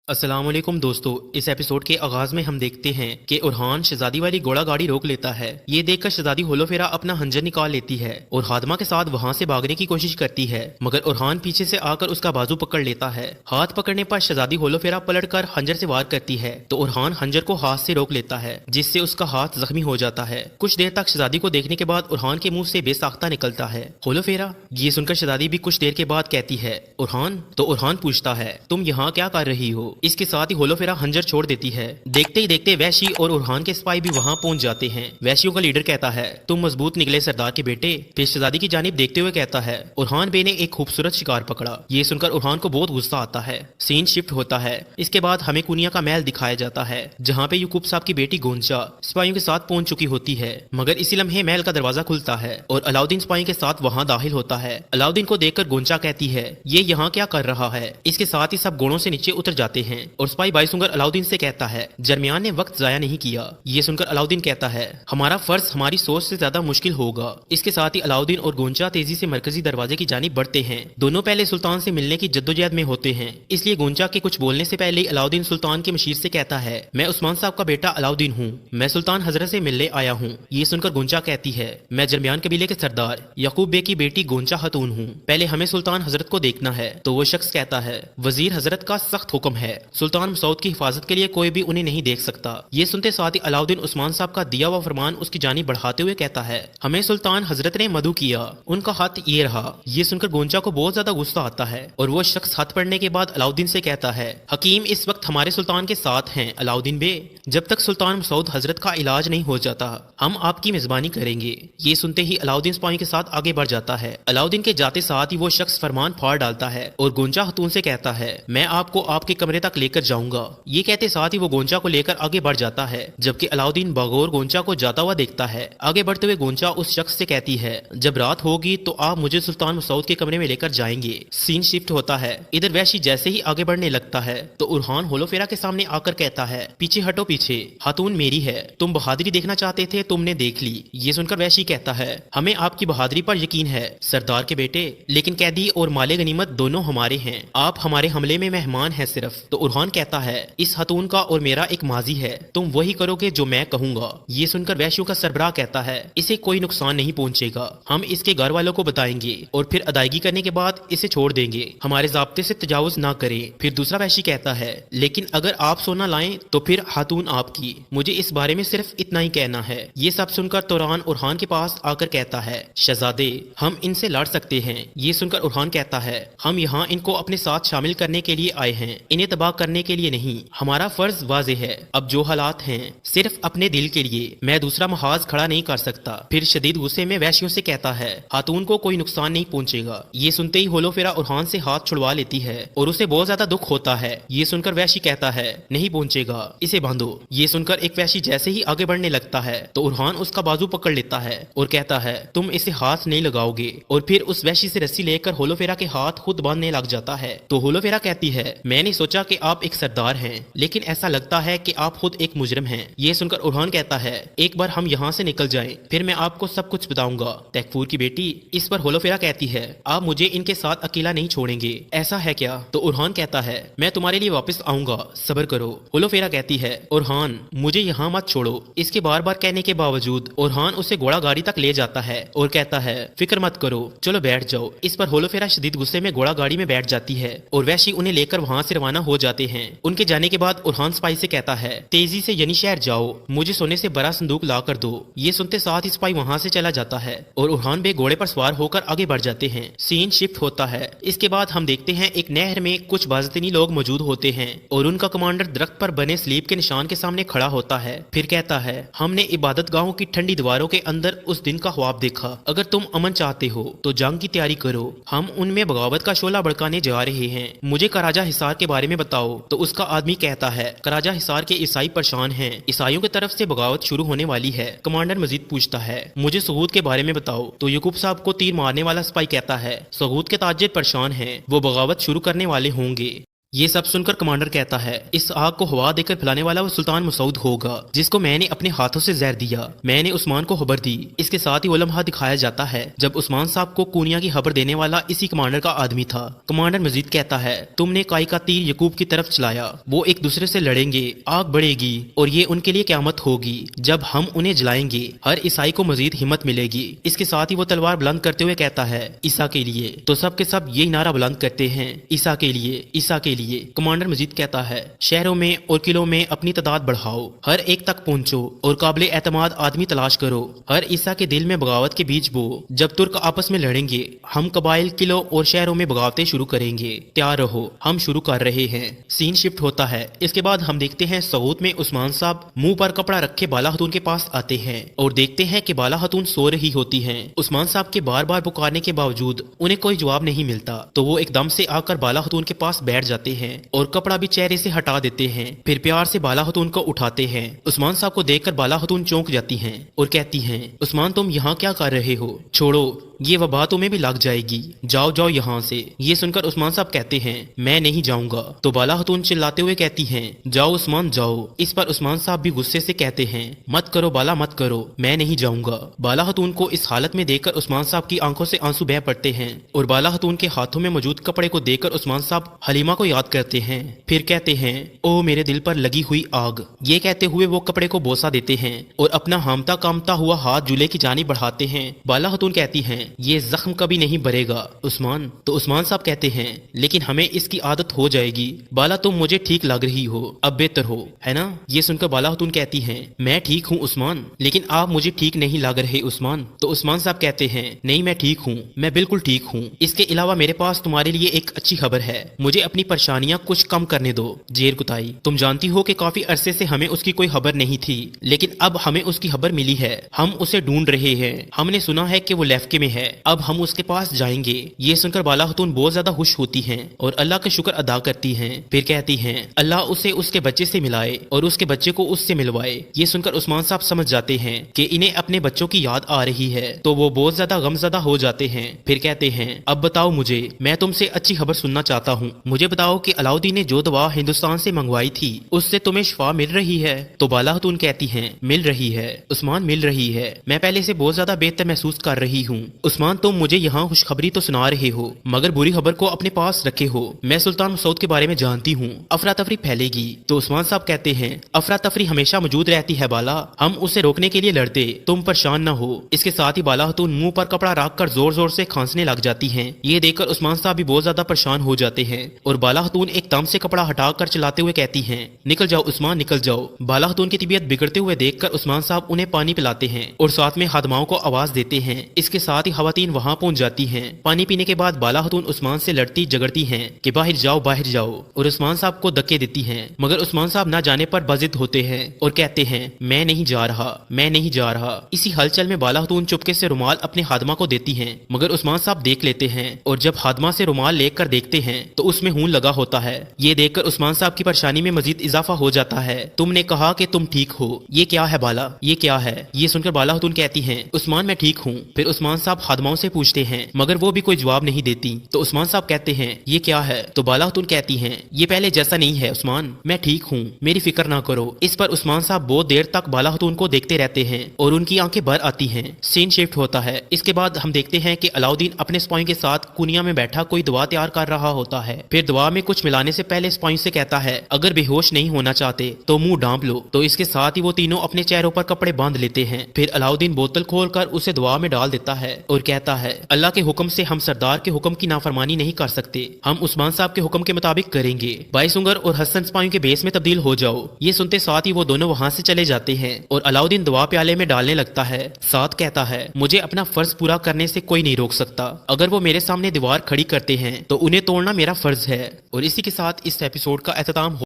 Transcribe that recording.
अस्सलाम वालेकुम दोस्तों। इस एपिसोड के आगाज में हम देखते हैं कि उरहान शहजादी वाली घोड़ा गाड़ी रोक लेता है। ये देखकर शहजादी होलोफेरा अपना हंजर निकाल लेती है और हादमा के साथ वहाँ से भागने की कोशिश करती है, मगर उरहान पीछे से आकर उसका बाजू पकड़ लेता है। हाथ पकड़ने पर शहजादी होलोफेरा पलटकर हंजर से वार करती है तो उरहान हंजर को हाथ से रोक लेता है, जिससे उसका हाथ जख्मी हो जाता है। कुछ देर तक शहजादी को देखने के बाद उरहान के मुंह से बेसाख्ता निकलता है होलोफेरा। ये सुनकर शहजादी भी कुछ देर के बाद कहती है उरहान। तो उरहान पूछता है तुम यहाँ क्या कर रही हो। इसके साथ ही होलोफेरा हंजर छोड़ देती है। देखते ही देखते वैशी और उरहान के सिपाही भी वहाँ पहुंच जाते हैं। वैशियों का लीडर कहता है तुम मजबूत निकले सरदार के बेटे। फिर शहजादी की जानिब देखते हुए कहता है उरहान बे ने एक खूबसूरत शिकार पकड़ा। ये सुनकर उरहान को बहुत गुस्सा आता है। सीन शिफ्ट होता है। इसके बाद हमें कुनिया का महल दिखाया जाता है, जहाँ पे यूकुब साहब की बेटी गोंजा सिपाहियों के साथ पहुंच चुकी होती है, मगर इसी लम्हे महल का दरवाजा खुलता है और अलाउद्दीन सिपाही के साथ वहाँ दाखिल होता है। अलाउद्दीन को देखकर गोंजा कहती है ये यहाँ क्या कर रहा है। इसके साथ ही सब घोड़ों से नीचे उतर जाते हैं और सिपाही बाईसुंगर अलाउद्दीन से कहता है जरमियान ने वक्त जाया नहीं किया। ये सुनकर अलाउद्दीन कहता है हमारा फर्ज हमारी सोच से ज्यादा मुश्किल होगा। इसके साथ ही अलाउद्दीन और गोंजा तेजी से मरकजी दरवाजे की जानिब बढ़ते हैं। दोनों पहले सुल्तान से मिलने की जद्दोजहद में होते हैं, इसलिए गोंजा के कुछ बोलने से पहले अलाउद्दीन सुल्तान के मशीर से कहता है मैं उस्मान साहब का बेटा अलाउद्दीन हूँ, मैं सुल्तान हजरत से मिलने आया हूँ। ये सुनकर गोंजा कहती है मैं जरमियान कबीले के सरदार यकूब बे की बेटी गोंजा खतून हूँ, पहले हमें सुल्तान हजरत को देखना है। तो वो शख्स कहता है वजीर हजरत का सख्त हुक्म है, सुल्तान मसऊद की हिफाजत के लिए कोई भी उन्हें नहीं देख सकता। ये सुनते साथ ही अलाउद्दीन उस्मान साहब का दिया हुआ फरमान उसकी जानिब बढ़ाते हुए कहता है हमें सुल्तान हजरत ने मधु किया, उनका हाथ ये रहा। ये सुनकर गोंजा को बहुत ज्यादा गुस्सा आता है और वो शख्स हाथ पड़ने के बाद अलाउद्दीन से कहता है हकीम इस वक्त हमारे सुल्तान के साथ हैं अलाउद्दीन बे, जब तक सुल्तान मसऊद हजरत का इलाज नहीं हो जाता हम आपकी मेजबानी करेंगे। ये सुनते ही अलाउद्दीन सिपाही के साथ आगे बढ़ जाता है। अलाउद्दीन के जाते साथ ही वो शख्स फरमान फाड़ डालता है और गोंजा खतून से कहता है मैं आपको आपके कमरे तक लेकर जाऊंगा। ये कहते साथ ही वो गोंजा को लेकर आगे बढ़ जाता है, जबकि अलाउद्दीन बगौर गोंजा को जाता हुआ देखता है। आगे बढ़ते हुए गोंजा उस शख्स से कहती है जब रात होगी तो आप मुझे सुल्तान मसऊद के कमरे में लेकर जाएंगे। सीन शिफ्ट होता है। इधर वैशी जैसे ही आगे बढ़ने लगता है तो उरहान होलोफेरा के सामने आकर कहता है पीछे हटो पीछे, खातून मेरी है, तुम बहादुरी देखना चाहते थे तुमने देख ली। ये सुनकर वैशी कहता है हमें आपकी बहादुरी पर यकीन है सरदार के बेटे, लेकिन कैदी और माले गनीमत दोनों हमारे हैं, आप हमारे हमले में मेहमान हैं सिर्फ। तो उरहान कहता है इस खतून का और मेरा एक माजी है, तुम वही करोगे जो मैं कहूंगा। ये सुनकर वैश्यों का सरबराह कहता है इसे कोई नुकसान नहीं पहुंचेगा, हम इसके घर वालों को बताएंगे और फिर अदायगी करने के बाद इसे छोड़ देंगे, हमारे ज़ाब्ते से तजावुज ना करें। फिर दूसरा वैशी कहता है लेकिन अगर आप सोना लाएं तो फिर खातून आपकी, मुझे इस बारे में सिर्फ इतना ही कहना है। ये सब सुनकर तुरान उरहान के पास आकर कहता है शहजादे हम इनसे लड़ सकते हैं। ये सुनकर उरहान कहता है हम यहाँ इनको अपने साथ शामिल करने के लिए आए हैं, इन्हें तबाह करने के लिए नहीं। हमारा फर्ज वाज़ेह है, अब जो हालात हैं सिर्फ अपने दिल के लिए, मैं दूसरा महाज खड़ा नहीं कर सकता। फिर शदीद गुस्से में वैश्यों से कहता है खातून को कोई नुकसान नहीं पहुंचेगा। ये सुनते ही होलोफेरा उरहान से हाथ छुड़वा लेती है और उसे बहुत ज्यादा दुख होता है। ये सुनकर वैशी कहता है नहीं पहुंचेगा, इसे बांधो। ये सुनकर एक वैशी जैसे ही आगे बढ़ने लगता है तो उरहान उसका बाजू पकड़ लेता है और कहता है तुम इसे हाथ नहीं लगाओगे, और फिर उस वैशी से रस्सी लेकर होलोफेरा के हाथ खुद बांधने लग जाता है। तो होलोफेरा कहती है मैंने सोचा कि आप एक सरदार हैं, लेकिन ऐसा लगता है कि आप खुद एक मुजरिम हैं। ये सुनकर उरहान कहता है एक बार हम यहाँ से निकल जाएं, फिर मैं आपको सब कुछ बताऊंगा तैकफूर की बेटी। इस पर होलोफेरा कहती है आप मुझे इनके साथ अकेला नहीं छोड़ेंगे, ऐसा है क्या? तो उरहान कहता है मैं तुम्हारे लिए वापस आऊंगा, सब्र करो। होलोफेरा कहती है उरहान मुझे यहाँ मत छोड़ो। इसके बार बार कहने के बावजूद उरहान उसे घोड़ा गाड़ी तक ले जाता है और कहता है फिक्र मत करो, चलो बैठ जाओ। इस पर होलोफेरा शदीद गुस्से में घोड़ा गाड़ी में बैठ जाती है और वैशी उन्हें लेकर वहाँ से रवाना हो जाते हैं। उनके जाने के बाद उरहान सिपाही से कहता है तेजी से यनी शहर जाओ, मुझे सोने से बड़ा संदूक ला कर दो। ये सुनते साथ ही सिपाही वहाँ से चला जाता है और उरहान बे घोड़े पर सवार होकर आगे बढ़ जाते हैं। सीन शिफ्ट होता है। इसके बाद हम देखते हैं एक नहर में कुछ बाज़तीनी लोग मौजूद होते हैं और उनका कमांडर दरख्त पर बने स्लीब के निशान के सामने खड़ा होता है। फिर कहता है हमने इबादत गाहों की ठंडी दीवारों के अंदर उस दिन का ख्वाब देखा, अगर तुम अमन चाहते हो तो जंग की तैयारी करो, हम उनमें बगावत का शोला भड़काने जा रहे हैं, मुझे कराजा हिसार के बारे में बताओ। तो उसका आदमी कहता है कराजा हिसार के ईसाई परेशान हैं, ईसाइयों की तरफ से बगावत शुरू होने वाली है। कमांडर मजीद पूछता है मुझे सहूद के बारे में बताओ। तो यकूब साहब को तीर मारने वाला सिपाही कहता है सहूद के ताजिर परेशान हैं, वो बगावत शुरू करने वाले होंगे। ये सब सुनकर कमांडर कहता है, इस आग को हवा देकर फैलाने वाला वो सुल्तान मसूद होगा जिसको मैंने अपने हाथों से जहर दिया। मैंने उस्मान को खबर दी। इसके साथ ही वो लम्हा दिखाया जाता है जब उस्मान साहब को कूनिया की खबर देने वाला इसी कमांडर का आदमी था। कमांडर मजीद कहता है, तुमने काई का तीर यकूब की तरफ चलाया, वो एक दूसरे से लड़ेंगे, आग बढ़ेगी और ये उनके लिए क़यामत होगी जब हम उन्हें जलाएंगे। हर ईसाई को मजीद हिम्मत मिलेगी। इसके साथ ही वो तलवार बुलंद करते हुए कहता है, ईसा के लिए। तो सब के सब यही नारा बुलंद करते हैं, ईसा के लिए, ईसा के लिए। कमांडर मजीद कहता है, शहरों में और किलों में अपनी तादाद बढ़ाओ, हर एक तक पहुंचो और काबिल एतमाद आदमी तलाश करो। हर ईसा के दिल में बगावत के बीज बो। जब तुर्क आपस में लड़ेंगे, हम कबाइल, किलों और शहरों में बगावतें शुरू करेंगे। तैयार रहो, हम शुरू कर रहे हैं। सीन शिफ्ट होता है। इसके बाद हम देखते हैं सऊद में उस्मान साहब मुंह पर कपड़ा रखे बाला खतून के पास आते हैं और देखते हैं कि बाला खतून सो रही होती हैं। उस्मान साहब के बार बार पुकारने के बावजूद उन्हें कोई जवाब नहीं मिलता तो वो एकदम से आकर बाला खतून के पास बैठ जाते हैं और कपड़ा भी चेहरे से हटा देते हैं। फिर प्यार से बाला खतून को उठाते हैं। उस्मान साहब को देखकर बाला खतून चौंक जाती हैं और कहती हैं, उस्मान तुम यहाँ क्या कर रहे हो? छोड़ो, ये वबा तुम्हें भी लग जाएगी, जाओ जाओ यहाँ से। ये सुनकर उस्मान साहब कहते हैं, मैं नहीं जाऊंगा। तो बाला खतून चिल्लाते हुए कहती हैं, जाओ उस्मान जाओ। इस पर उस्मान साहब भी गुस्से से कहते हैं, मत करो बाला, मत करो, मैं नहीं जाऊंगा। बाला खतून को इस हालत में देखकर उस्मान साहब की आंखों से आंसू बह पड़ते हैं और बाला खतून के हाथों में मौजूद कपड़े को देखकर उस्मान साहब हलीमा को याद करते हैं। फिर कहते हैं, ओ मेरे दिल पर लगी हुई आग। ये कहते हुए वो कपड़े को बोसा देते हैं और अपना हामता कामता हुआ हाथ जूले की जानिब बढ़ाते हैं। बाला खतून कहती हैं, ये जख्म कभी नहीं भरेगा उस्मान। तो उस्मान साहब कहते हैं, लेकिन हमें इसकी आदत हो जाएगी। बाला तुम मुझे ठीक लग रही हो, अब बेहतर हो, है ना? ये सुनकर बाला खतून कहती हैं, मैं ठीक हूँ उस्मान, लेकिन आप मुझे ठीक नहीं लग रहे उस्मान। तो उस्मान साहब कहते हैं, नहीं मैं ठीक हूँ, मैं बिल्कुल ठीक हूँ। इसके अलावा मेरे पास तुम्हारे लिए एक अच्छी खबर है, मुझे अपनी परेशानियां कुछ कम करने दो। जेर कुताई, तुम जानती हो कि काफी अरसे से हमें उसकी कोई खबर नहीं थी, लेकिन अब हमें उसकी खबर मिली है। हम उसे ढूंढ रहे हैं। हमने सुना है कि वो लेफ्के में है, अब हम उसके पास जाएंगे। ये सुनकर बाला खतून बहुत ज्यादा खुश होती हैं और अल्लाह का शुक्र अदा करती हैं। फिर कहती हैं, अल्लाह उसे उसके बच्चे से मिलाए और उसके बच्चे को उससे मिलवाए। ये सुनकर उस्मान साहब समझ जाते हैं कि इन्हें अपने बच्चों की याद आ रही है, तो वो बहुत ज्यादा गमज़दा हो जाते हैं। फिर कहते हैं, अब बताओ मुझे, मैं तुमसे अच्छी खबर सुनना चाहता हूँ। मुझे बताओ कि अलाउद्दीन ने जो दवा हिंदुस्तान से मंगवाई थी उससे तुम्हें शिफा मिल रही है? तो बाला खतून कहती हैं, मिल रही है उस्मान, मिल रही है। मैं पहले से बहुत ज्यादा बेहतर महसूस कर रही हूँ। उस्मान तुम मुझे यहाँ खुशखबरी तो सुना रहे हो मगर बुरी खबर को अपने पास रखे हो। मैं सुल्तान मसूद के बारे में जानती हूँ, अफरा तफरी फैलेगी। तो उस्मान साहब कहते हैं, अफरा तफरी हमेशा मौजूद रहती है बाला, हम उसे रोकने के लिए लड़ते, तुम परेशान न हो। इसके साथ ही बाला खतून मुंह पर कपड़ा रख कर जोर जोर से खांसने लग जाती हैं। ये देखकर उस्मान साहब भी बहुत ज्यादा परेशान हो जाते हैं और बाला खतून एकदम से कपड़ा हटाकर चलाते हुए कहती हैं, निकल जाओ उस्मान, निकल जाओ। बाला खतून की तबीयत बिगड़ते हुए देखकर उस्मान साहब उन्हें पानी पिलाते हैं और साथ में खादमाओं को आवाज देते हैं। इसके साथ ही खवातीन वहां पहुंच जाती हैं। पानी पीने के बाद बाला खतून उस्मान से लड़ती झगड़ती हैं कि बाहर जाओ, बाहर जाओ, और उस्मान साहब को धक्के देती हैं। मगर उस्मान साहब ना जाने पर बाजिद होते हैं और कहते हैं, मैं नहीं जा रहा, मैं नहीं जा रहा। इसी हलचल में बाला खतून चुपके से रुमाल अपने खादमा को देती हैं, मगर उस्मान साहब देख लेते हैं और जब खादमा से रुमाल लेकर देखते हैं तो उसमें खून लगा होता है। ये देखकर उस्मान साहब की परेशानी में मजीद इजाफा हो जाता है। तुमने कहा कि तुम ठीक हो, ये क्या है बाला, ये क्या है? ये सुनकर बाला खतून कहती हैं, उस्मान मैं ठीक हूँ। फिर उस्मान साहब खादमाओं से पूछते हैं मगर वो भी कोई जवाब नहीं देती। तो उस्मान साहब कहते हैं, ये क्या है? तो बाला खतून कहती हैं, ये पहले जैसा नहीं है उस्मान, मैं ठीक हूँ, मेरी फिक्र ना करो। इस पर उस्मान साहब बहुत देर तक बाला खतून को देखते रहते हैं और उनकी आंखें भर आती हैं। सीन शिफ्ट होता है। इसके बाद हम देखते हैं कि अलाउद्दीन अपने सिपाहियों के साथ कुनिया में बैठा कोई दवा तैयार कर रहा होता है। फिर दवा में कुछ मिलाने से पहले सिपाहियों से कहता है, अगर बेहोश नहीं होना चाहते तो मुंह ढांप लो। तो इसके साथ ही वो तीनों अपने चेहरों पर कपड़े बांध लेते हैं। फिर अलाउद्दीन बोतल खोलकर उसे दवा में डाल देता है और कहता है, अल्लाह के हुक्म से हम सरदार के हुक्म की नाफरमानी नहीं कर सकते, हम उस्मान साहब के हुक्म के मुताबिक करेंगे। बाईसुंगर और हसन सिपाहियों के बेस में तब्दील हो जाओ। ये सुनते साथ ही वो दोनों वहाँ से चले जाते हैं और अलाउद्दीन दवा प्याले में डालने लगता है। साथ कहता है, मुझे अपना फर्ज पूरा करने से कोई नहीं रोक सकता। अगर वो मेरे सामने दीवार खड़ी करते हैं तो उन्हें तोड़ना मेरा फर्ज है। और इसी के साथ इस एपिसोड का एख्ताम